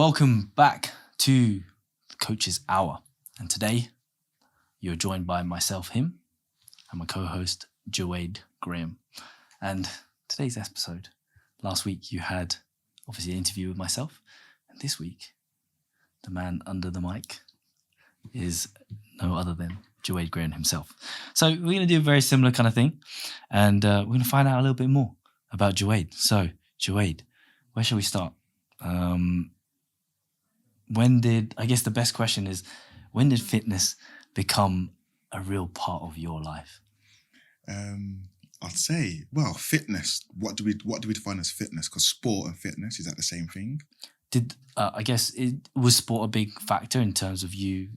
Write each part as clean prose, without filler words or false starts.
Welcome back to the Coach's Hour. And today you're joined by myself, him, and my co-host, Jewade Graham. And today's episode, last week you had obviously an interview with myself. And this week, the man under the mic is no other than Jewade Graham himself. So we're going to do a very similar kind of thing. And we're going to find out a little bit more about Jewade. So Jewade, where shall we start? The best question is, when did fitness become a real part of your life? I'd say, fitness. What do we define as fitness? Because sport and fitness, is that the same thing? Was sport a big factor in terms of you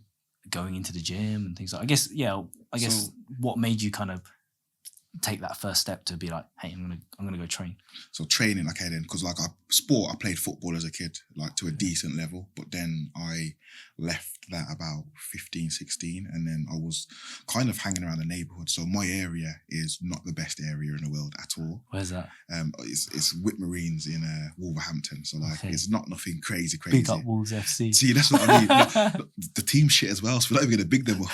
going into the gym and things like that? What made you kind of take that first step to be like, hey, I'm gonna go train? So training, okay, then, because I played football as a kid, to a decent level, but then I left that about 15, 16, and then I was kind of hanging around the neighbourhood. So my area is not the best area in the world at all. Where's that? It's Whit Marines in Wolverhampton. So It's not nothing crazy. Big up Wolves FC. See, that's what I mean. The team shit as well, so we're not even going to big them up.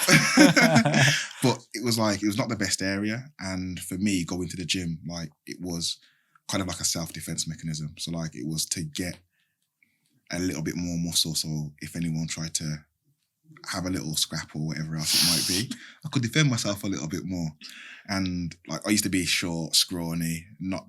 But it was not the best area, and for me, going to the gym, it was kind of like a self-defense mechanism. So it was to get a little bit more muscle, so if anyone tried to have a little scrap or whatever else it might be, I could defend myself a little bit more. And I used to be short, scrawny, not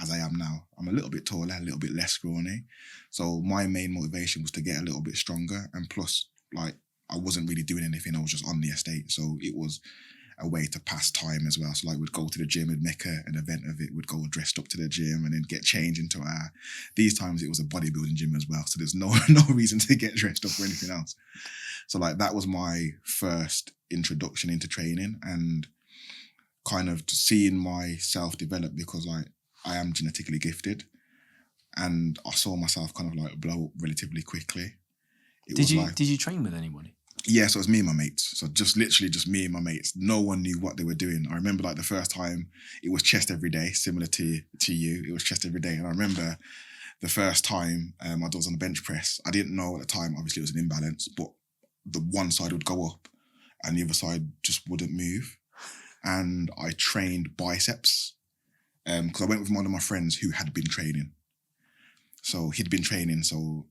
as I am now. I'm a little bit taller, a little bit less scrawny. So my main motivation was to get a little bit stronger, and plus I wasn't really doing anything, I was just on the estate, so it was a way to pass time as well. So we'd go to the gym, we'd make an event of it, we'd go dressed up to the gym and then get changed into these times it was a bodybuilding gym as well. So there's no reason to get dressed up or anything else. So that was my first introduction into training and kind of seeing myself develop, because I am genetically gifted, and I saw myself kind of blow up relatively quickly. Did you train with anybody? Yeah, so it was me and my mates. So literally just me and my mates. No one knew what they were doing. I remember the first time it was chest every day, similar to you. It was chest every day. And I remember the first time I was on the bench press. I didn't know at the time, obviously it was an imbalance, but the one side would go up and the other side just wouldn't move. And I trained biceps because I went with one of my friends who had been training. So he'd been training, so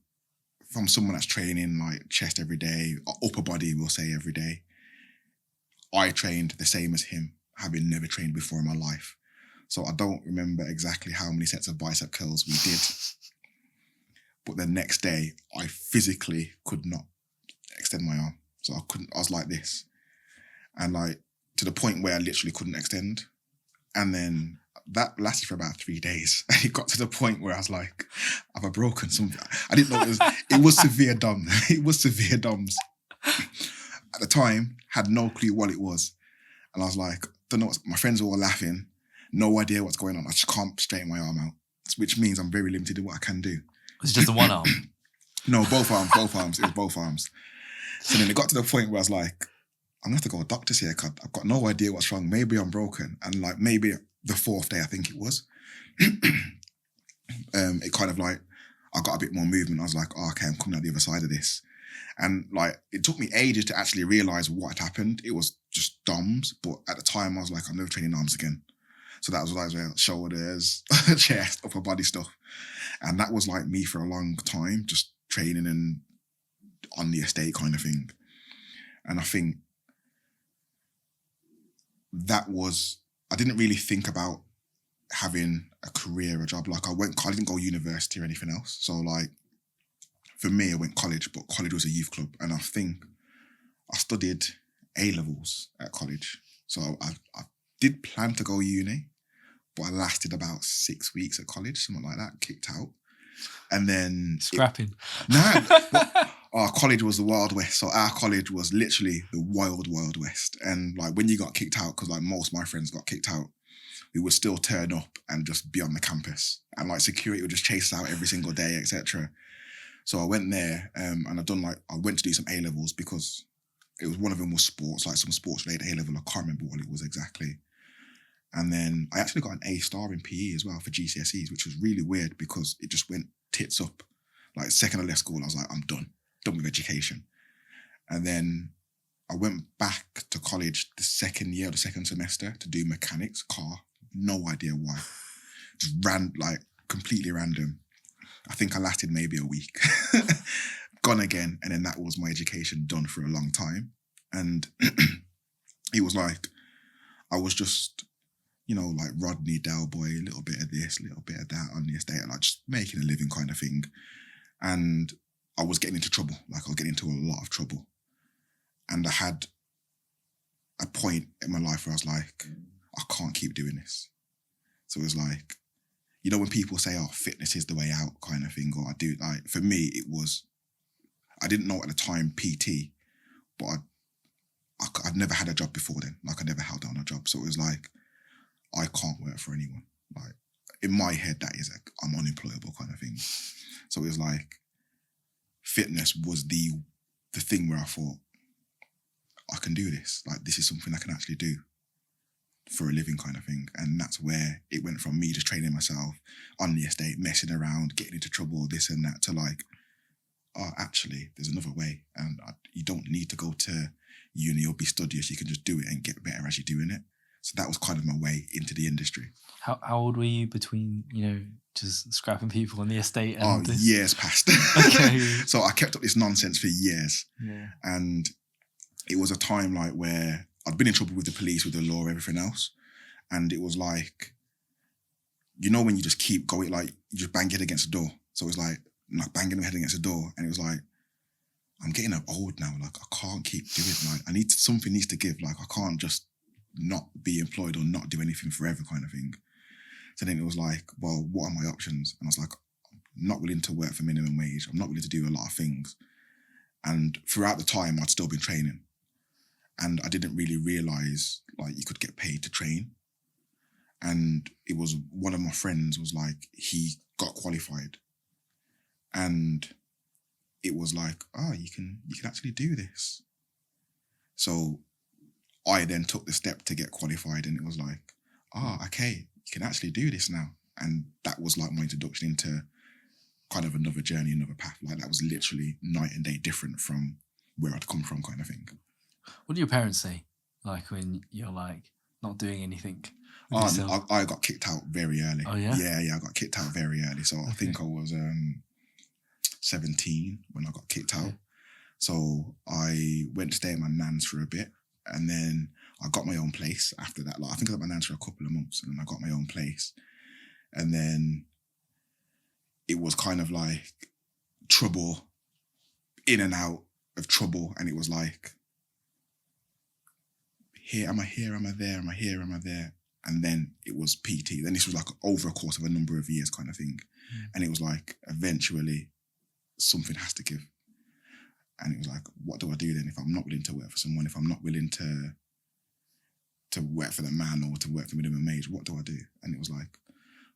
from someone that's training chest every day, upper body, we'll say every day, I trained the same as him, having never trained before in my life. So I don't remember exactly how many sets of bicep curls we did. But the next day, I physically could not extend my arm. So I was like this. And to the point where I literally couldn't extend. And then that lasted for about 3 days. And it got to the point where I was like, have I broken something? I didn't know it was severe DOMS. It was severe DOMS. At the time, had no clue what it was. And I was like, don't know my friends were all laughing. No idea what's going on. I just can't straighten my arm out, which means I'm very limited in what I can do. Was it just the one arm? No, both arms. It was both arms. So then it got to the point where I was like, I'm going to have to go to a doctor's here because I've got no idea what's wrong. Maybe I'm broken. And maybe the 4th day, I think it was, it kind of I got a bit more movement. I was like, oh, okay, I'm coming out the other side of this. And it took me ages to actually realise what had happened. It was just DOMS. But at the time, I was like, I'm never training arms again. So that was shoulders, chest, upper body stuff. And that was me for a long time, just training and on the estate kind of thing. And I think I didn't really think about having a career, a job. I didn't go university or anything else. So for me, I went college, but college was a youth club. And I think I studied A-levels at college. So I did plan to go uni, but I lasted about 6 weeks at college, something like that, kicked out. And then... Scrapping. Our college was the Wild West. So our college was literally the wild, Wild West. And when you got kicked out, because most of my friends got kicked out, we would still turn up and just be on the campus. And security would just chase us out every single day, etc. So I went there and I went to do some A-levels because it was one of them was sports, some sports related A-level. I can't remember what it was exactly. And then I actually got an A star in PE as well for GCSEs, which was really weird because it just went tits up. Like second I left school, I was like, I'm done with education. And then I went back to college the second semester to do mechanics, car. No idea why. Just completely random. I think I lasted maybe a week. Gone again. And then that was my education done for a long time. And it was like, I was just, like Rodney Delboy, a little bit of this, a little bit of that on the estate, like just making a living kind of thing. And I was getting into trouble. Like I was getting into a lot of trouble. And I had a point in my life where I was like, I can't keep doing this. So it was like, when people say, oh, fitness is the way out kind of thing, or I do, like, for me, it was, I didn't know at the time PT, but I'd never had a job before then. Like I never held down a job. So it was like, I can't work for anyone. Like in my head, that is like, I'm unemployable kind of thing. So it was like, fitness was the thing where I thought, I can do this. Like this is something I can actually do for a living kind of thing. And that's where it went from me just training myself on the estate, messing around, getting into trouble, this and that, to like, oh, actually, there's another way. And you don't need to go to uni or be studious. You can just do it and get better as you're doing it. So that was kind of my way into the industry. How old were you between, just scrapping people on the estate and this? Years passed. Okay. So I kept up this nonsense for years. Yeah. And it was a time like where I'd been in trouble with the police, with the law, everything else. And it was like, when you just keep going, like you just bang your head against the door. So it was like banging my head against the door. And it was like, I'm getting old now. Like I can't keep doing it. Like something needs to give. Like I can't just not be employed or not do anything forever kind of thing. So then it was like, well, what are my options? And I was like, I'm not willing to work for minimum wage. I'm not willing to do a lot of things. And throughout the time, I'd still been training. And I didn't really realise like you could get paid to train. And it was one of my friends was like, he got qualified. And it was like, oh, you can actually do this. So I then took the step to get qualified, and it was like, okay, you can actually do this now. And that was like my introduction into kind of another journey, another path. Like that was literally night and day different from where I'd come from kind of thing. What do your parents say? Like when you're like not doing anything? I got kicked out very early. Oh yeah? Yeah, I got kicked out very early. So I think I was 17 when I got kicked out. Okay. So I went to stay at my nan's for a bit, and then I got my own place after that. Like I think I got my nan's for a couple of months, and then I got my own place. And then it was kind of like trouble, in and out of trouble. And it was like, am I there? And then it was PT. Then this was like over a course of a number of years kind of thing. Mm. And it was like, eventually something has to give. And it was like, what do I do then if I'm not willing to work for someone, if I'm not willing to work for the man or to work for minimum wage, what do I do? And it was like,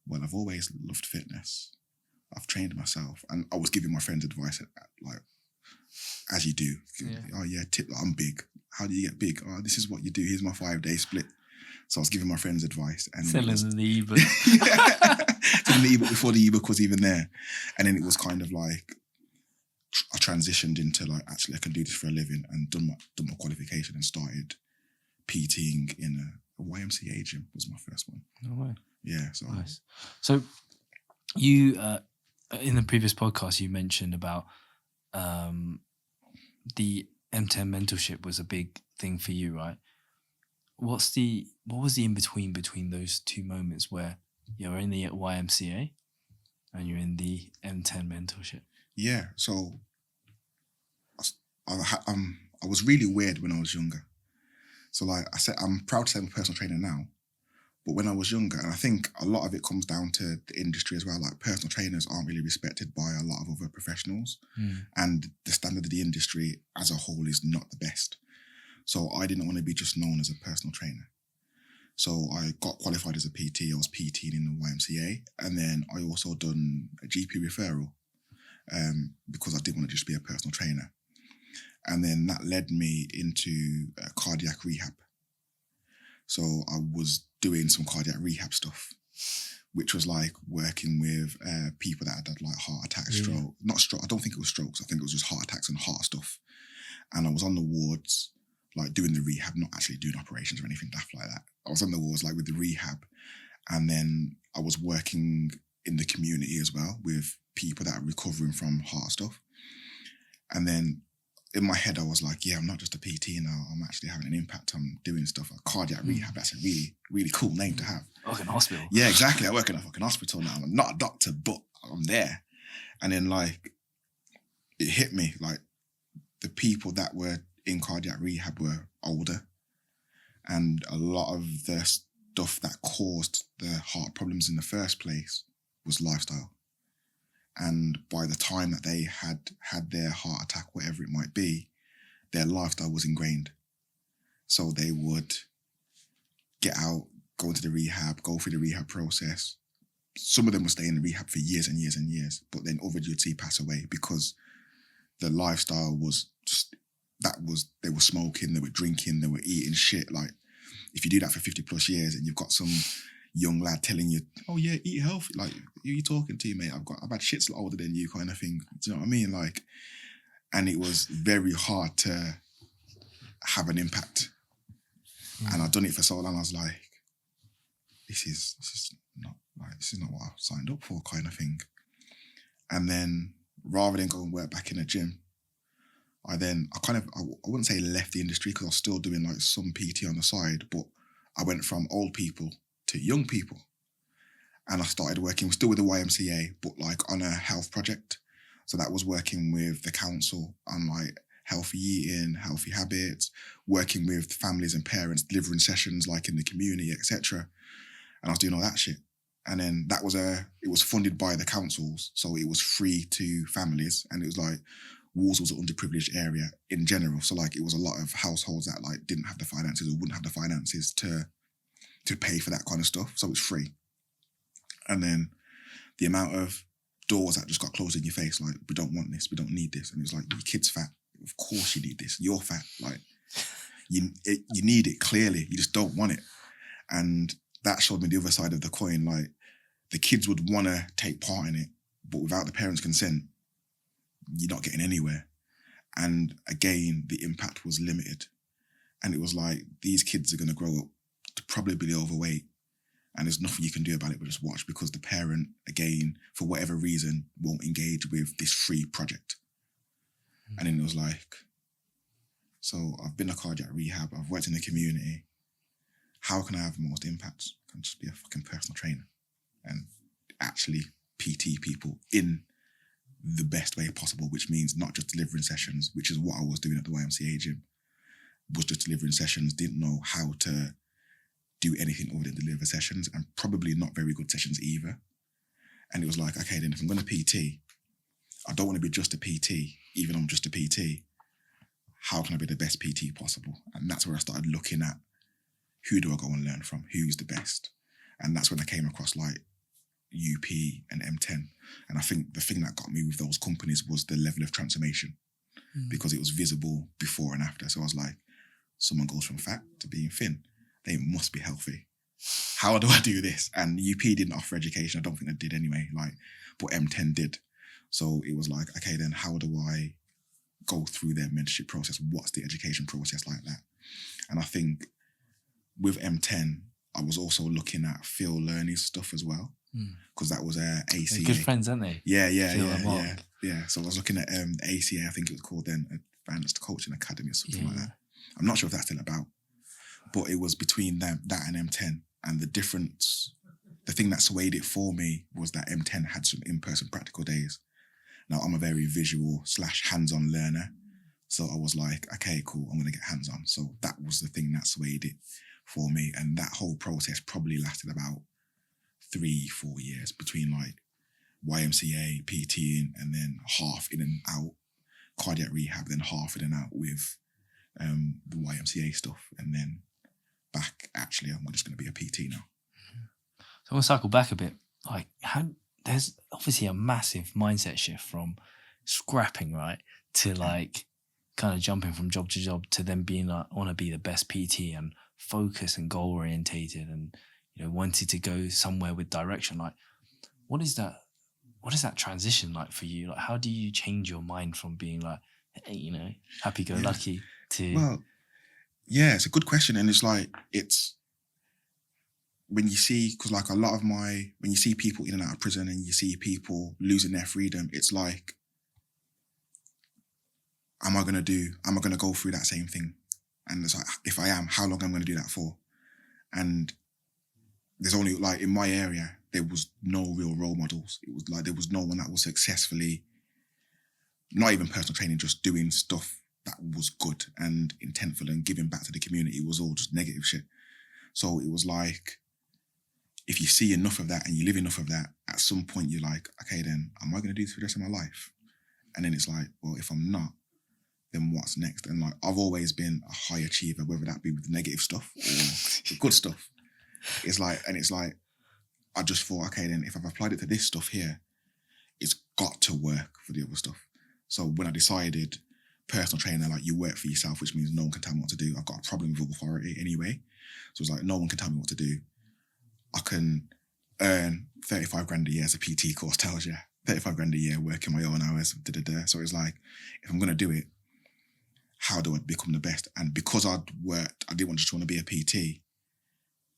well, I've always loved fitness. I've trained myself. And I was giving my friends advice, like, as you do. Yeah. Oh yeah, I'm big. How do you get big? Oh, this is what you do. Here's my 5-day split. So I was giving my friends advice. And selling the ebook. Selling the ebook before the ebook was even there. And then it was kind of like, I transitioned into like, actually I can do this for a living, and done my qualification and started PTing in a YMCA gym was my first one. No way. Yeah. So nice. So you, in the previous podcast, you mentioned about the M10 mentorship was a big thing for you, right? What was the in between those two moments where you're in the YMCA and you're in the M10 mentorship? Yeah, so I was really weird when I was younger. So like I said, I'm proud to say I'm a personal trainer now, but when I was younger, and I think a lot of it comes down to the industry as well, like personal trainers aren't really respected by a lot of other professionals, and the standard of the industry as a whole is not the best. So I didn't want to be just known as a personal trainer. So I got qualified as a PT. I was PTing in the YMCA, and then I also done a GP referral because I didn't want to just be a personal trainer. And then that led me into cardiac rehab. So I was doing some cardiac rehab stuff which was like working with people that had like heart attacks, stroke. Not stroke, I don't think it was strokes. I think it was just heart attacks and heart stuff. And I was on the wards, like doing the rehab, not actually doing operations or anything daft like that. I was on the wards like with the rehab. And then I was working in the community as well with people that are recovering from heart stuff. And then in my head, I was like, yeah, I'm not just a PT now. I'm actually having an impact. I'm doing stuff like cardiac rehab. That's a really, really cool name to have. Work in a hospital. Yeah, exactly. I work in a fucking hospital now. I'm not a doctor, but I'm there. And then like, it hit me, like the people that were in cardiac rehab were older. And a lot of the stuff that caused the heart problems in the first place was lifestyle. And by the time that they had their heart attack, whatever it might be, their lifestyle was ingrained. So they would get out, go into the rehab, go through the rehab process. Some of them would stay in the rehab for years and years and years, but then others you'd see pass away because the lifestyle was just, they were smoking, they were drinking, they were eating shit. Like, if you do that for 50 plus years and you've got some young lad telling you, oh yeah, eat healthy. Like, who are you talking to, mate? I've had shits a lot older than you, kind of thing. Do you know what I mean? Like, and it was very hard to have an impact. And I'd done it for so long. I was like, this is not what I signed up for, kind of thing. And then rather than go and work back in a gym, I wouldn't say left the industry because I was still doing like some PT on the side, but I went from old people to young people. And I started working still with the YMCA, but like on a health project. So that was working with the council on like healthy eating, healthy habits, working with families and parents, delivering sessions like in the community, etc. And I was doing all that shit. And then it was funded by the councils. So it was free to families. And it was like, Walsall was an underprivileged area in general. So like it was a lot of households that like didn't have the finances or wouldn't have the finances to pay for that kind of stuff. So it was free. And then the amount of doors that just got closed in your face, like, we don't want this, we don't need this. And it was like, your kid's fat. Of course you need this. You're fat. Like, you need it, clearly. You just don't want it. And that showed me the other side of the coin. Like, the kids would want to take part in it, but without the parents' consent, you're not getting anywhere. And again, the impact was limited. And it was like, these kids are going to grow up to probably be overweight. And there's nothing you can do about it but just watch, because the parent, again, for whatever reason, won't engage with this free project. And then it was like, so I've been a cardiac rehab, I've worked in the community. How can I have the most impact? I can just be a fucking personal trainer and actually PT people in the best way possible, which means not just delivering sessions, which is what I was doing at the YMCA gym, was just delivering sessions, didn't know how to do anything other than deliver sessions, and probably not very good sessions either. And it was like, okay, then if I'm going to PT, I don't want to be just a PT, even though I'm just a PT. How can I be the best PT possible? And that's where I started looking at, who do I go and learn from? Who's the best? And that's when I came across like UP and M10. And I think the thing that got me with those companies was the level of transformation, because it was visible before and after. So I was like, someone goes from fat to being thin. They must be healthy. How do I do this? And UP didn't offer education. I don't think they did anyway, like, but M10 did. So it was like, okay, then how do I go through their mentorship process? What's the education process like that? And I think with M10, I was also looking at Phil Learning's stuff as well, because that was ACA. They're good friends, aren't they? Yeah. So I was looking at ACA, I think it was called then Advanced Coaching Academy or something like that. I'm not sure if that's still about, but it was between that and M10. And the difference, the thing that swayed it for me was that M10 had some in-person practical days. Now, I'm a very visual / hands-on learner. So I was like, okay, cool, I'm going to get hands-on. So that was the thing that swayed it for me. And that whole process probably lasted about 3-4 years between like YMCA, PTing, and then half in and out, cardiac rehab, then half in and out with the YMCA stuff. And then back, actually, I'm just going to be a PT now. So I want to cycle back a bit. Like, there's obviously a massive mindset shift from scrapping, right, to like kind of jumping from job to job to then being like, I want to be the best PT and focused and goal orientated and, wanted to go somewhere with direction. Like, what is that transition like for you? Like, how do you change your mind from being like, hey, happy-go-lucky to... Well, yeah, it's a good question. And it's like, it's when you see, because like when you see people in and out of prison and you see people losing their freedom, it's like, am I going to go through that same thing? And it's like, if I am, how long am I going to do that for? And there's only, like, in my area, there was no real role models. It was like, there was no one that was successfully, not even personal training, just doing stuff that was good and intentful and giving back to the community. It was all just negative shit. So it was like, if you see enough of that and you live enough of that, at some point you're like, okay, then am I going to do this for the rest of my life? And then it's like, well, if I'm not, then what's next? And like, I've always been a high achiever, whether that be with negative stuff or the good stuff. It's like, I just thought, okay, then if I've applied it to this stuff here, it's got to work for the other stuff. So when I decided personal trainer, like, you work for yourself, which means no one can tell me what to do. I've got a problem with authority anyway. So it's like, no one can tell me what to do. I can earn 35 grand a year, as a PT course tells you. 35 grand a year, working my own hours, So it's like, if I'm going to do it, how do I become the best? And because I didn't just want to be a PT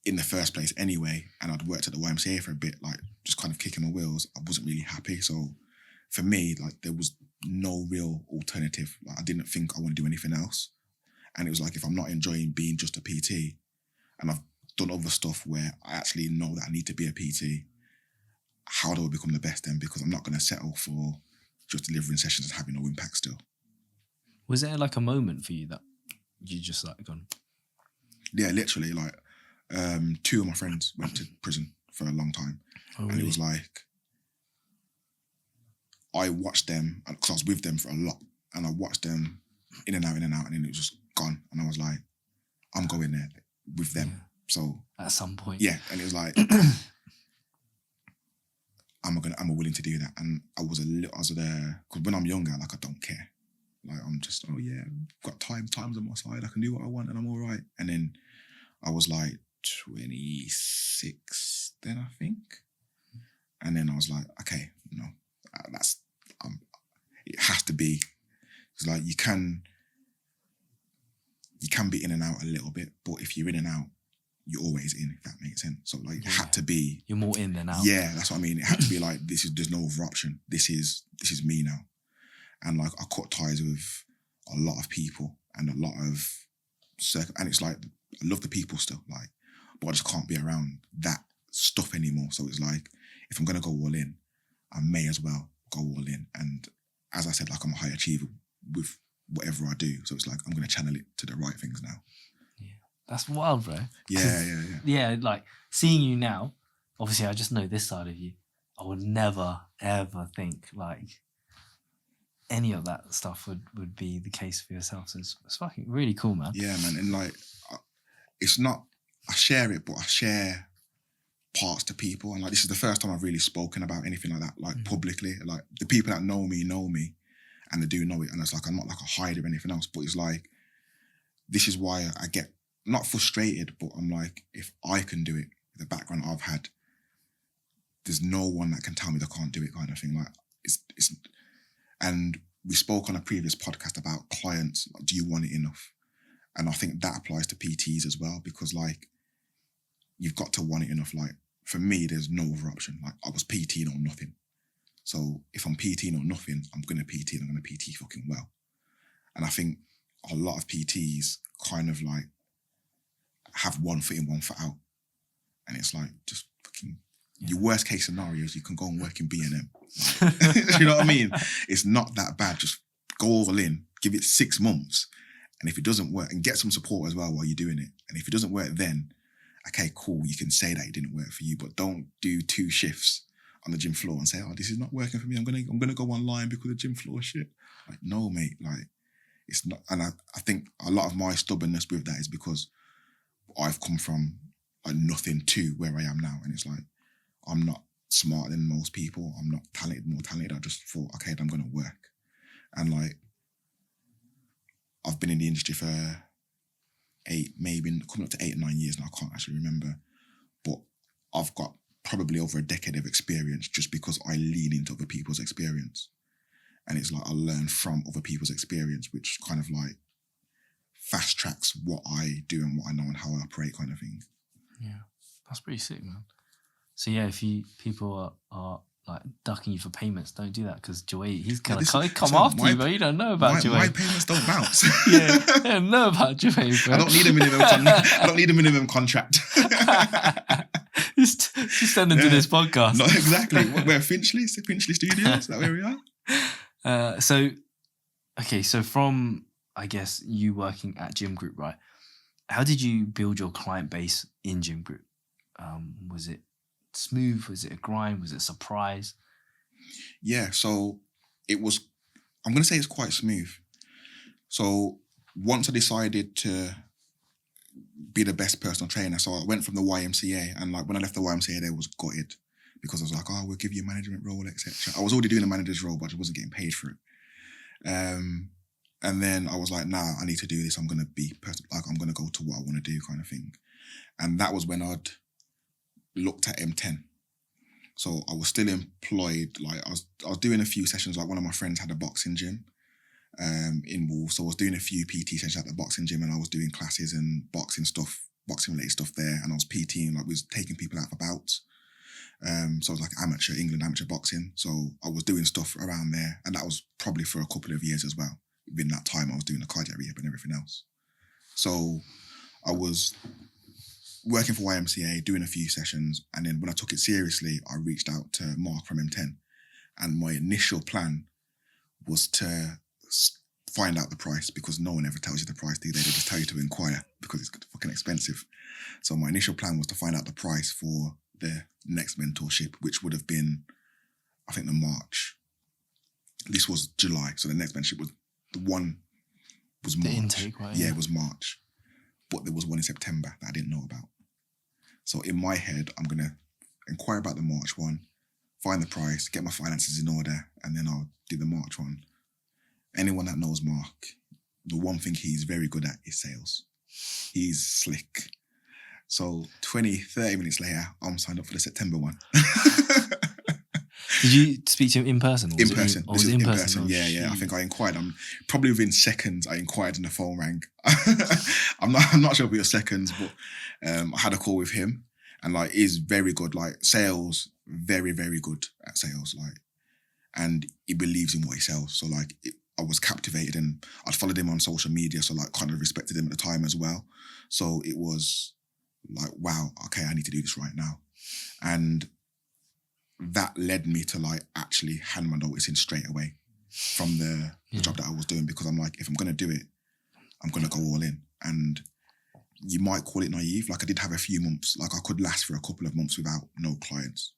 in the first place anyway, and I'd worked at the YMCA for a bit, like, just kind of kicking my wheels, I wasn't really happy. So for me, like, there was no real alternative. Like, I didn't think I want to do anything else. And it was like, if I'm not enjoying being just a PT, and I've done other stuff where I actually know that I need to be a PT, how do I become the best then? Because I'm not going to settle for just delivering sessions and having no impact still. Was there like a moment for you that you just like gone? Yeah, literally, like, 2 of my friends went to prison for a long time. Oh, really? And it was like, I watched them, because I was with them for a lot, and I watched them in and out, and then it was just gone. And I was like, I'm going there with them. Yeah. So at some point. Yeah, and it was like, I'm willing to do that. And I was there, because when I'm younger, like, I don't care. Like, I'm just, oh yeah, I've got time's on my side, I can do what I want and I'm all right. And then I was like 26 then, I think. And then I was like, okay, no, it has to be. It's like, you can be in and out a little bit, but if you're in and out, you're always in, if that makes sense. So like, it had to be. You're more in than out. Yeah, that's what I mean. It had to be like, there's no other option. This is me now. And like, I cut ties with a lot of people and a lot of and it's like, I love the people still, like, but I just can't be around that stuff anymore. So it's like, if I'm going to go all in, I may as well go all in. And as I said, like, I'm a high achiever with whatever I do. So it's like, I'm going to channel it to the right things now. Yeah. That's wild, bro. Yeah. Yeah, like, seeing you now, obviously I just know this side of you. I would never, ever think, like, any of that stuff would be the case for yourself. So it's fucking really cool, man. Yeah, man. And like, it's not, I share it, but I share parts to people. And like, this is the first time I've really spoken about anything like that, like, publicly. Like, the people that know me, and they do know it. And it's like, I'm not like a hide or anything else, but it's like, this is why I get not frustrated, but I'm like, if I can do it, the background I've had, there's no one that can tell me they can't do it, kind of thing. Like, it's and we spoke on a previous podcast about clients, like, do you want it enough? And I think that applies to PTs as well, because like, you've got to want it enough. Like, for me, there's no other option. Like, I was PTing or nothing. So if I'm PTing or nothing, I'm going to PT and I'm going to PT fucking well. And I think a lot of PTs kind of like have one foot in, one foot out. And it's like, just fucking, your worst case scenarios, you can go and work in B&M. Like, you know what I mean? It's not that bad. Just go all in, give it 6 months. And if it doesn't work, and get some support as well while you're doing it. And if it doesn't work then, okay, cool, you can say that it didn't work for you, but don't do 2 shifts on the gym floor and say, oh, this is not working for me. I'm gonna go online because the gym floor is shit. Like, no, mate, like, it's not. And I think a lot of my stubbornness with that is because I've come from like nothing to where I am now. And it's like, I'm not smarter than most people. I'm not more talented. I just thought, okay, I'm going to work. And like, I've been in the industry for 8, maybe coming up to 8 or 9 years now. I can't actually remember. But I've got probably over a decade of experience just because I lean into other people's experience. And it's like I learn from other people's experience, which kind of like fast tracks what I do and what I know and how I operate kind of thing. Yeah, that's pretty sick, man. So yeah, if people are like ducking you for payments, don't do that because Jewade, he's gonna come after you, bro. You don't know about Jewade. My payments don't bounce. Yeah, they don't know about Jewade, bro. I don't need a minimum contract. just send them to this podcast. Not exactly. We're Finchley Studios. Is that where we are? So from, I guess, you working at Gym Group, right? How did you build your client base in Gym Group? Was it smooth? Was it a grind? Was it a surprise? Yeah, so it was, I'm going to say it's quite smooth. So once I decided to be the best personal trainer, so I went from the YMCA, and like when I left the YMCA, they was gutted because I was like, oh, we'll give you a management role, etc. I was already doing a manager's role, but I wasn't getting paid for it. And then I was like, nah, I need to do this. I'm going to be I'm going to go to what I want to do kind of thing. And that was when I'd looked at M10. So I was still employed. Like I was doing a few sessions. Like one of my friends had a boxing gym in Wolves. So I was doing a few PT sessions at the boxing gym, and I was doing classes and boxing related stuff there. And I was PTing, like was taking people out for bouts. So I was like England amateur boxing. So I was doing stuff around there. And that was probably for a couple of years as well. Within that time, I was doing the cardiac rehab and everything else. So I was working for YMCA, doing a few sessions. And then when I took it seriously, I reached out to Mark from M10. And my initial plan was to find out the price, because no one ever tells you the price, do they? They just tell you to inquire because it's fucking expensive. So my initial plan was to find out the price for the next mentorship, which would have been, I think, the March. This was July. So the next mentorship was, the one was March. The intake, right? Yeah, it was March. But there was one in September that I didn't know about. So in my head, I'm going to inquire about the March one, find the price, get my finances in order, and then I'll do the March one. Anyone that knows Mark, the one thing he's very good at is sales. He's slick. So 20, 30 minutes later, I'm signed up for the September one. Did you speak to him in person? In person. Was it in person? Yeah. I think I inquired. Probably within seconds, I inquired and the phone rang. I'm not sure if it was seconds, but I had a call with him, and like he's very good, like sales, very, very good at sales, like, and he believes in what he sells. So like I was captivated, and I'd followed him on social media, so like kind of respected him at the time as well. So it was like, wow, okay, I need to do this right now. And that led me to like actually hand my notice in straight away from the job that I was doing, because I'm like, if I'm going to do it, I'm going to go all in. And you might call it naive. Like I did have a few months, like I could last for a couple of months without no clients.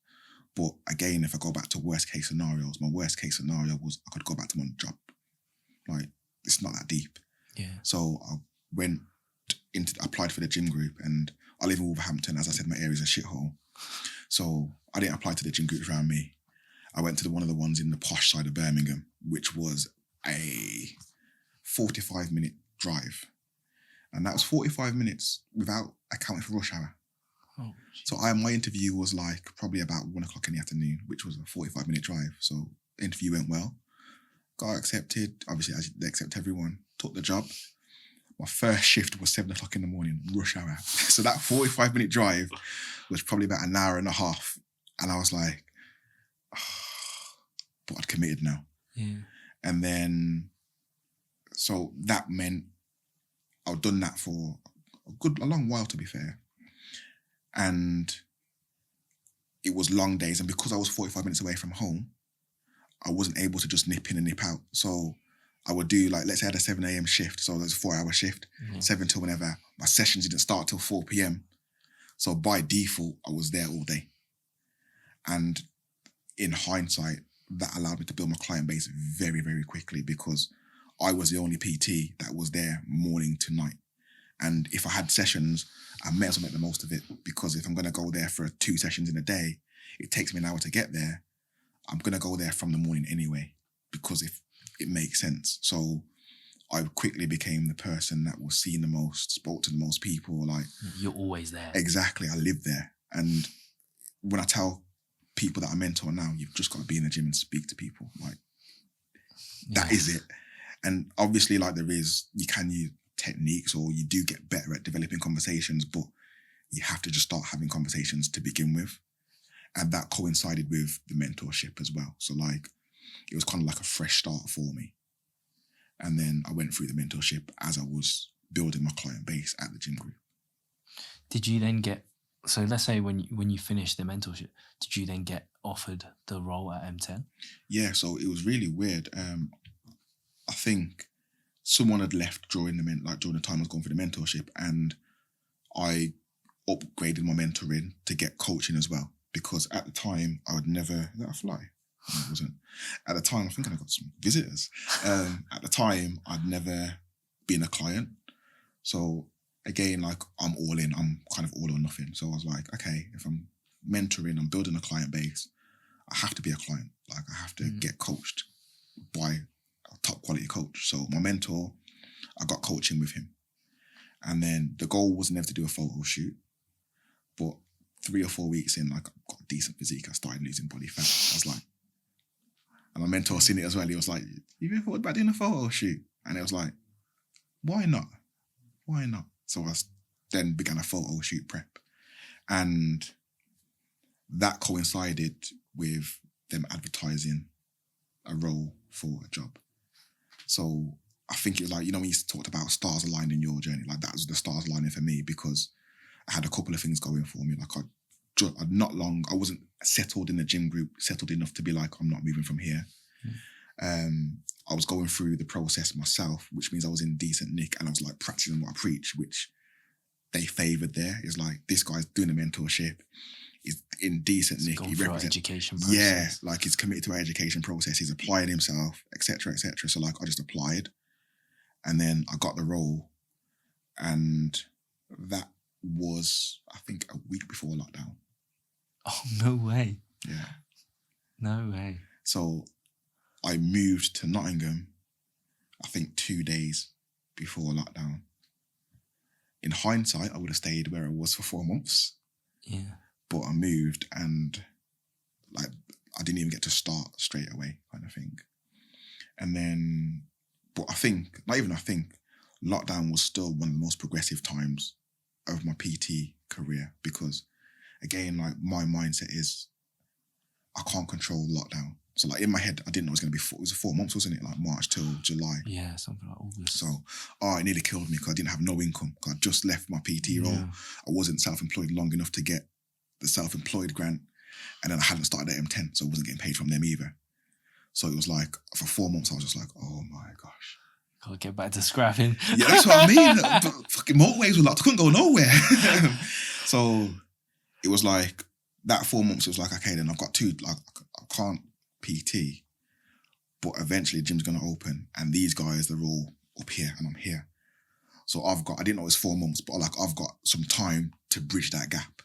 But again, if I go back to worst case scenarios, my worst case scenario was I could go back to my job. Like it's not that deep. Yeah. So I applied for the Gym Group, and I live in Wolverhampton. As I said, my area's a shithole. So I didn't apply to the gym groups around me. I went to one of the ones in the posh side of Birmingham, which was a 45-minute drive. And that was 45 minutes without accounting for rush hour. Oh, so my interview was like probably about 1 o'clock in the afternoon, which was a 45-minute drive. So the interview went well. Got accepted. Obviously, they accept everyone. Took the job. My first shift was 7 o'clock in the morning, rush hour. So that 45-minute drive was probably about an hour and a half. And I was like, but I'd committed now. Yeah. And then, so that meant I'd done that for a long while, to be fair. And it was long days. And because I was 45 minutes away from home, I wasn't able to just nip in and nip out. So I would do, like, let's say I had a 7 a.m. shift. So there's a 4-hour shift, 7 till whenever. My sessions didn't start till 4 p.m. So by default, I was there all day. And in hindsight, that allowed me to build my client base very, very quickly, because I was the only PT that was there morning to night. And if I had sessions, I may as well make the most of it, because if I'm going to go there for 2 sessions in a day, it takes me an hour to get there. I'm going to go there from the morning anyway, because if it makes sense. So I quickly became the person that was seen the most, spoke to the most people. Like, you're always there. Exactly. I lived there. And when I tell people that I mentor now, you've just got to be in the gym and speak to people. Like, that is it. And obviously, like, you can use techniques, or you do get better at developing conversations, but you have to just start having conversations to begin with. And that coincided with the mentorship as well. So, like, it was kind of like a fresh start for me. And then I went through the mentorship as I was building my client base at the gym group. Did you then get, so let's say when you finished the mentorship, did you then get offered the role at M10? Yeah, so it was really weird. I think someone had left during the time I was going for the mentorship, and I upgraded my mentoring to get coaching as well. Because at the time, I would never... Is that a fly? No, it wasn't. At the time, I think I got some visitors. At the time, I'd never been a client. So again, like, I'm all in. I'm kind of all or nothing. So I was like, okay, if I'm mentoring, I'm building a client base, I have to be a client. Like, I have to get coached by a top quality coach. So my mentor, I got coaching with him. And then the goal was never to do a photo shoot. But 3 or 4 weeks in, like, I've got a decent physique. I started losing body fat. I was like, and my mentor seen it as well. He was like, you ever thought about doing a photo shoot? And it was like, why not? Why not? So I then began a photo shoot prep. And that coincided with them advertising a role for a job. So I think it was like, you know, when you talked about stars aligned in your journey, like, that was the stars aligning for me, because I had a couple of things going for me. Like, I wasn't settled in the gym group, settled enough to be like, I'm not moving from here. I was going through the process myself, which means I was in decent nick, and I was like practicing what I preach, which they favoured there. It's like, this guy's doing a mentorship, he's in decent nick. He represents education process. Yeah, like, he's committed to our education process, he's applying himself, etc., etc. So, like, I just applied, and then I got the role, and that was, I think, a week before lockdown. Oh, no way. Yeah. No way. So I moved to Nottingham, I think 2 days before lockdown. In hindsight, I would have stayed where I was for 4 months. Yeah. But I moved, and, like, I didn't even get to start straight away, kind of thing. And then, but I think, lockdown was still one of the most progressive times of my PT career, because, again, like, my mindset is, I can't control lockdown. So, like, in my head, I didn't know it was going to be, it was 4 months, wasn't it? Like, March till July. Yeah, something like August. So, it nearly killed me because I didn't have no income. Because I just left my PT role. I wasn't self-employed long enough to get the self-employed grant. And then I hadn't started at M10, so I wasn't getting paid from them either. So it was like, for 4 months, I was just like, oh my gosh. Gotta get back to scrapping. Yeah, that's what I mean. But fucking motorways were locked. I couldn't go nowhere. So it was like, that 4 months, it was like, okay, then I've got two, like, I can't PT, but eventually the gym's going to open, and these guys, they're all up here and I'm here. So I didn't know it was 4 months, but, like, I've got some time to bridge that gap.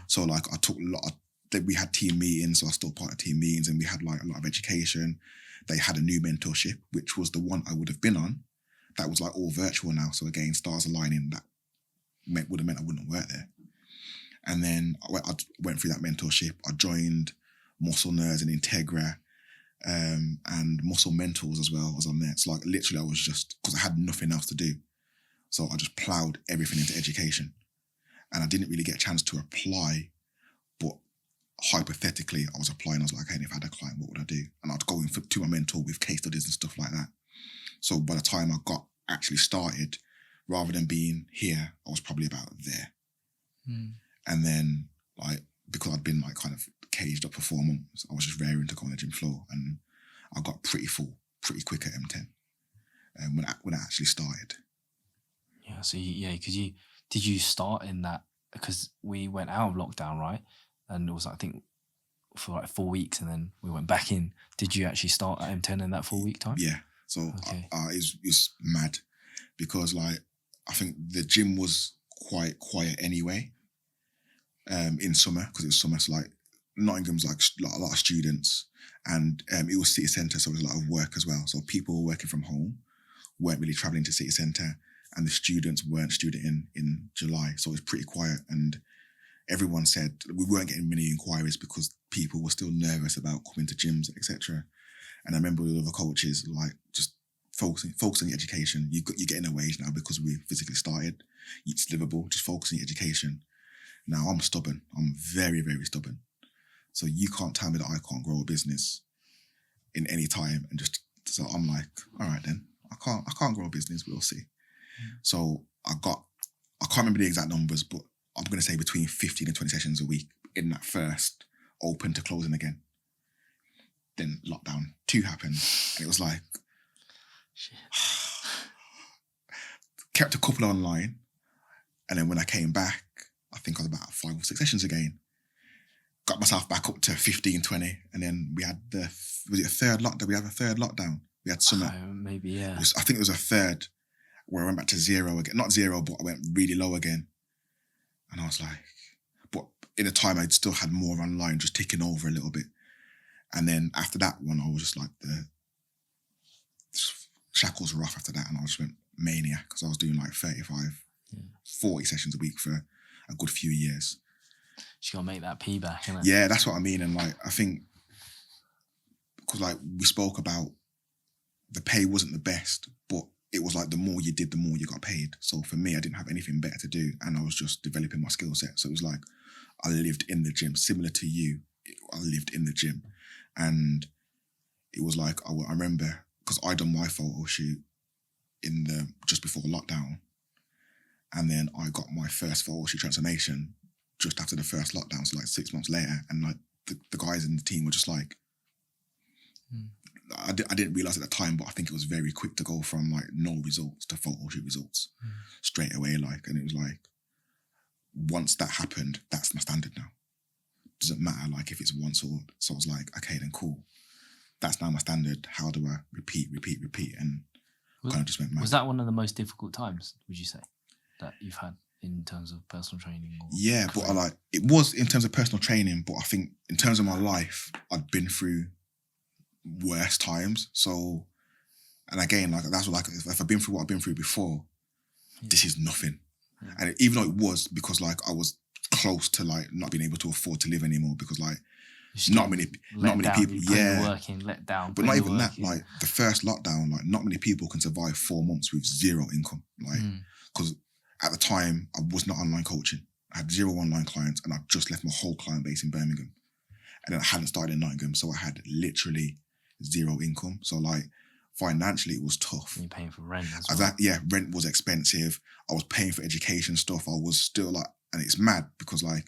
So, like, I took we had team meetings, so I was still part of team meetings, and we had, like, a lot of education. They had a new mentorship, which was the one I would have been on. That was, like, all virtual now. So again, stars aligning, that would have meant I wouldn't work there. And then I went through that mentorship. I joined Muscle Nerds and Integra, and Muscle Mentors as well was on there. It's like, literally, I was just, because I had nothing else to do. So I just ploughed everything into education. And I didn't really get a chance to apply, but hypothetically, I was applying. I was like, hey, if I had a client, what would I do? And I'd go in to my mentor with case studies and stuff like that. So by the time I got actually started, rather than being here, I was probably about there. And then, like, because I'd been, like, kind of caged up for 4 months, I was just raring to go on the gym floor, and I got pretty full pretty quick at M10 when I actually started. Yeah, so did you start in that, because we went out of lockdown, right? And it was, I think, for like 4 weeks, and then we went back in. Did you actually start at M10 in that 4 week time? Yeah. So it's mad, because, like, I think the gym was quite quiet anyway. In summer, because it was summer, so, like, Nottingham's, like, a lot of students, and it was city centre, so it was a lot of work as well. So people were working from home, weren't really travelling to city centre, and the students weren't studying in July, so it was pretty quiet. And everyone said we weren't getting many inquiries because people were still nervous about coming to gyms, etc. And I remember with other coaches like just focusing on your education. You're getting a wage now because we physically started. It's livable. Just focus on your education. Now I'm stubborn. I'm very, very stubborn. So you can't tell me that I can't grow a business in any time. And just so I'm like, all right then, I can't grow a business. We'll see. So I can't remember the exact numbers, but I'm going to say between 15 and 20 sessions a week in that first open to closing again. Then lockdown 2 happened, and it was like, Shit. kept a couple online. And then when I came back, I think I was about 5 or 6 sessions again. Got myself back up to 15, 20. And then we had was it a third lockdown? We had a third lockdown. We had summer. Maybe, yeah. I think it was a third where I went back to 0 again. Not 0, but I went really low again. And I was like, but in a time I'd still had more online, just ticking over a little bit. And then after that one, I was just like, the shackles were off after that. And I just went maniac because I was doing like 35, 40 sessions a week for a good few years. Just gotta make that P back, innit? Yeah, that's what I mean. And like, I think, because like we spoke about, the pay wasn't the best, but it was like the more you did, the more you got paid. So for me, I didn't have anything better to do, and I was just developing my skill set. So it was like I lived in the gym, similar to you. I lived in the gym, and it was like I remember because I done my photo shoot just before lockdown, and then I got my first photo shoot transformation just after the first lockdown, so like 6 months later, and like the guys in the team were just like. I didn't realise at the time, but I think it was very quick to go from like no results to photo shoot results straight away. Like, and it was like, once that happened, that's my standard now. Doesn't matter like if it's once or, so I was like, okay, then cool. That's now my standard. How do I repeat? And kind of just went mad. Was that one of the most difficult times, would you say, that you've had in terms of personal training? Yeah, but it was in terms of personal training, but I think in terms of my life, I'd been through worse times. So, and again, like that's what, like if I've been through what I've been through before, this is nothing. And even though it was because like I was close to like not being able to afford to live anymore because like not many people, let down. But not even that, like the first lockdown, like not many people can survive 4 months with 0 income. Like, because at the time I was not online coaching. I had 0 online clients, and I just left my whole client base in Birmingham, and then I hadn't started in Nottingham, so I had literally 0 income. So like financially it was tough. And you're paying for rent as well. Rent was expensive. I was paying for education stuff. I was still like, and it's mad because like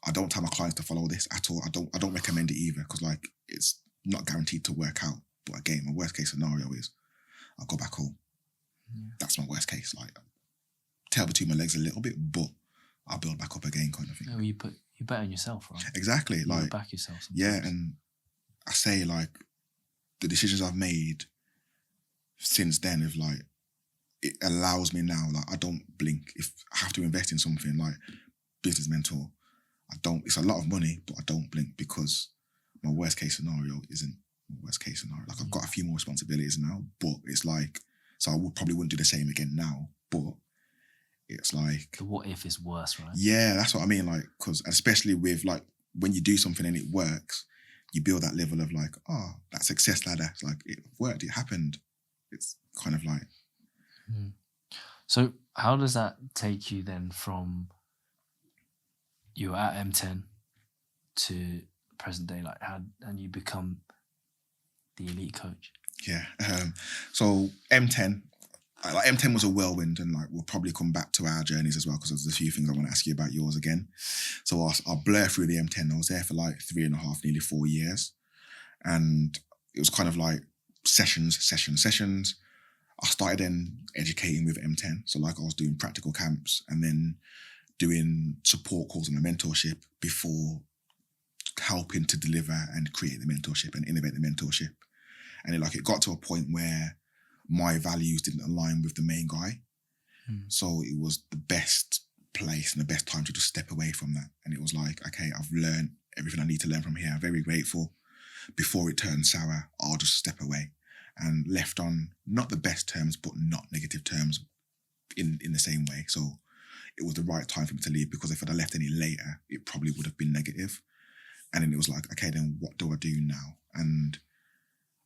I don't tell my clients to follow this at all. I don't recommend it either because like it's not guaranteed to work out. But again, my worst case scenario is I'll go back home. That's my worst case. Like tail between my legs a little bit, but I'll build back up again, kind of thing. No, you bet on yourself, right? Exactly. You like back yourself sometimes. Yeah, and I say like the decisions I've made since then of like, it allows me now, like I don't blink. If I have to invest in something like business mentor, it's a lot of money, but I don't blink because my worst case scenario isn't my worst case scenario. Like I've got a few more responsibilities now, but it's like, so I probably wouldn't do the same again now, but it's like. The what if is worse, right? Yeah, that's what I mean. Like, because especially with like, when you do something and it works, you build that level of like, oh, that success ladder. It's like, it worked, it happened. It's kind of like. So how does that take you then from you're at M10 to present day? Like and you become the elite coach? Yeah. So M10 was a whirlwind, and like we'll probably come back to our journeys as well because there's a few things I want to ask you about yours again. So I'll blur through the M10. I was there for like 3.5, nearly 4 years, and it was kind of like sessions. I started then educating with M10. So like I was doing practical camps and then doing support calls and a mentorship before helping to deliver and create the mentorship and innovate the mentorship. And it got to a point where my values didn't align with the main guy. So it was the best place and the best time to just step away from that. And it was like, okay, I've learned everything I need to learn from here. I'm very grateful. Before it turns sour, I'll just step away. And left on not the best terms, but not negative terms in the same way. So it was the right time for me to leave, because if I'd have left any later, it probably would have been negative. And then it was like, okay, then what do I do now? And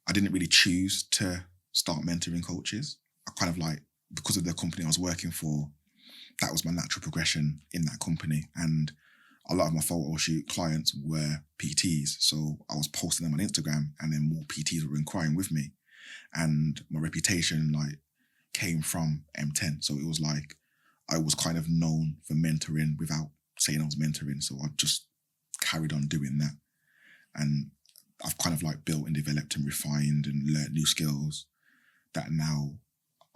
I didn't really choose to start mentoring coaches. I kind of like, because of the company I was working for, that was my natural progression in that company. And a lot of my photo shoot clients were PTs. So I was posting them on Instagram, and then more PTs were inquiring with me. And my reputation like came from M10. So it was like, I was kind of known for mentoring without saying I was mentoring. So I just carried on doing that. And I've kind of like built and developed and refined and learnt new skills that now,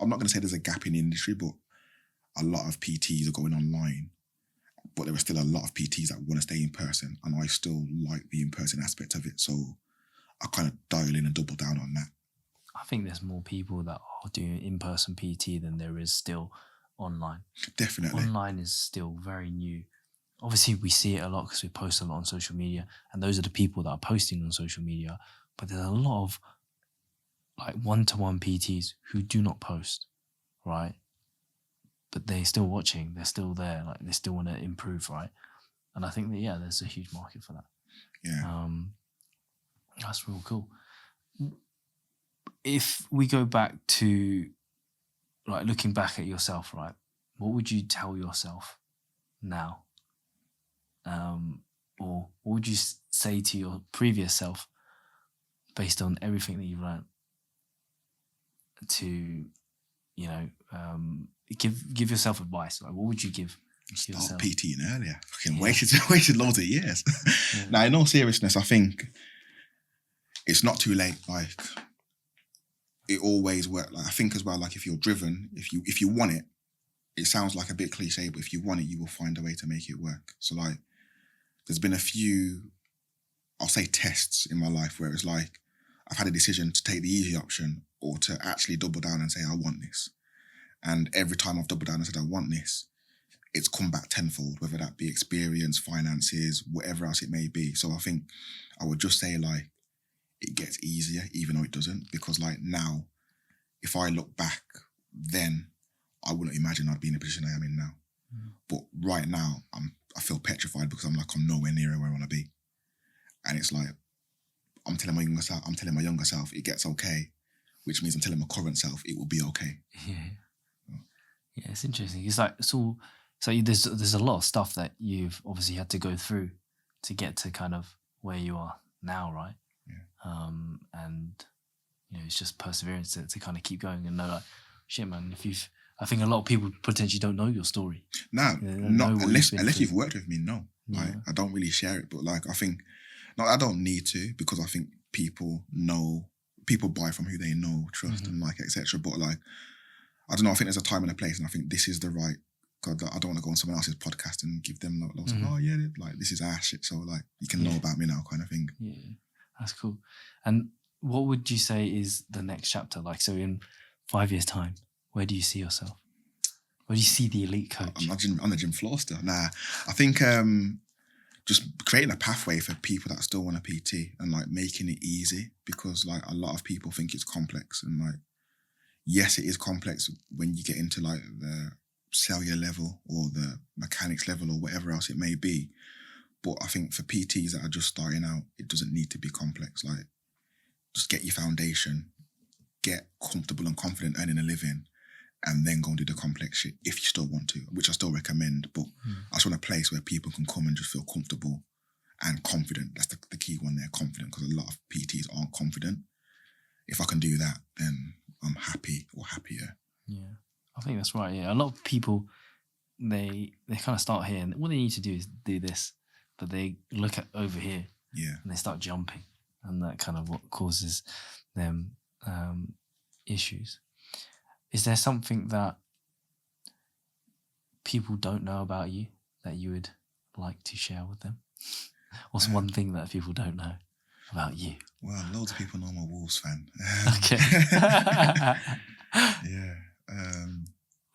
I'm not going to say there's a gap in the industry, but a lot of PTs are going online, but there are still a lot of PTs that want to stay in person. And I still like the in-person aspect of it. So I kind of dial in and double down on that. I think there's more people that are doing in-person PT than there is still online. Definitely. Online is still very new. Obviously, we see it a lot because we post a lot on social media, and those are the people that are posting on social media. But there's a lot of like one-to-one PTs who do not post, right? But they're still watching. They're still there. Like they still want to improve, right? And I think that there's a huge market for that. Yeah. That's real cool. If we go back to like looking back at yourself, right? What would you tell yourself now? Or what would you say to your previous self based on everything that you've learned to, give yourself advice? Like, what would you give to yourself? Start PTing earlier. Fucking wasted loads of years. Yeah. Now, in all seriousness, I think it's not too late. Like, it always works. Like, I think as well, like if you're driven, if you want it, it sounds like a bit cliche, but if you want it, you will find a way to make it work. So like, there's been a few, I'll say tests in my life where it's like, I've had a decision to take the easy option or to actually double down and say, I want this. And every time I've doubled down and said, I want this, it's come back tenfold, whether that be experience, finances, whatever else it may be. So I think I would just say like, it gets easier, even though it doesn't, because like now, if I look back, then I wouldn't imagine I'd be in the position I am in now. Mm. But right now, I feel petrified because I'm nowhere near where I want to be. And it's like, I'm telling my younger self, it gets okay, which means I'm telling my current self, it will be okay. Yeah, it's interesting. It's like, there's a lot of stuff that you've obviously had to go through to get to kind of where you are now, right? Yeah. And it's just perseverance to kind of keep going and know like, shit, man, I think a lot of people potentially don't know your story. No, not unless you've worked with me, no. Yeah. Like, I don't really share it, but like, I think, I don't need to, because I think people buy from who they know, trust, and like, etc. But like, I don't know, I think there's a time and a place, and I think this is the right, God, I don't want to go on someone else's podcast and give them lots of, oh yeah, like, this is our shit, so like, you can know about me now, kind of thing. Yeah, that's cool. And what would you say is the next chapter? Like, so in 5 years' time, where do you see yourself? Where do you see the elite coach? I'm on the gym floor still. Nah, I think just creating a pathway for people that still want a PT and like making it easy, because like a lot of people think it's complex, and like, yes, it is complex when you get into like the cellular level or the mechanics level or whatever else it may be. But I think for PTs that are just starting out, it doesn't need to be complex. Like, just get your foundation, get comfortable and confident earning a living, and then go and do the complex shit if you still want to, which I still recommend. But I just want a place where people can come and just feel comfortable and confident. That's the key one there, confident, because a lot of PTs aren't confident. If I can do that, then I'm happy or happier. Yeah, I think that's right. Yeah, a lot of people, they kind of start here, and what they need to do is do this, but they look at over here, and they start jumping, and that kind of what causes them issues. Is there something that people don't know about you that you would like to share with them? What's one thing that people don't know about you? Well, loads of people know I'm a Wolves fan. Okay. Yeah.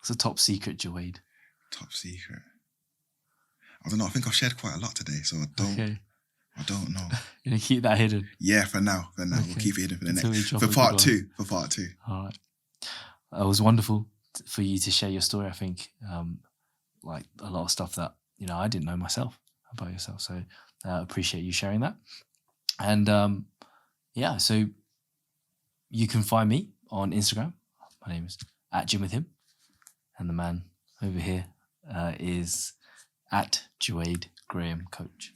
It's a top secret, Jewade. Top secret. I don't know. I think I've shared quite a lot today, so I don't know. You're going to keep that hidden? Yeah, for now. Okay. We'll keep it hidden for the next. For part two. All right. It was wonderful for you to share your story. I think like a lot of stuff that, you know, I didn't know myself about yourself. So appreciate you sharing that. And yeah, so you can find me on Instagram. My name is @GymWithHim, and the man over here is @Jewade Graham Coach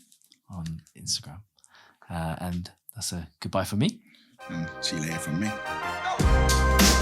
on Instagram. And that's a goodbye from me. And see you later from me.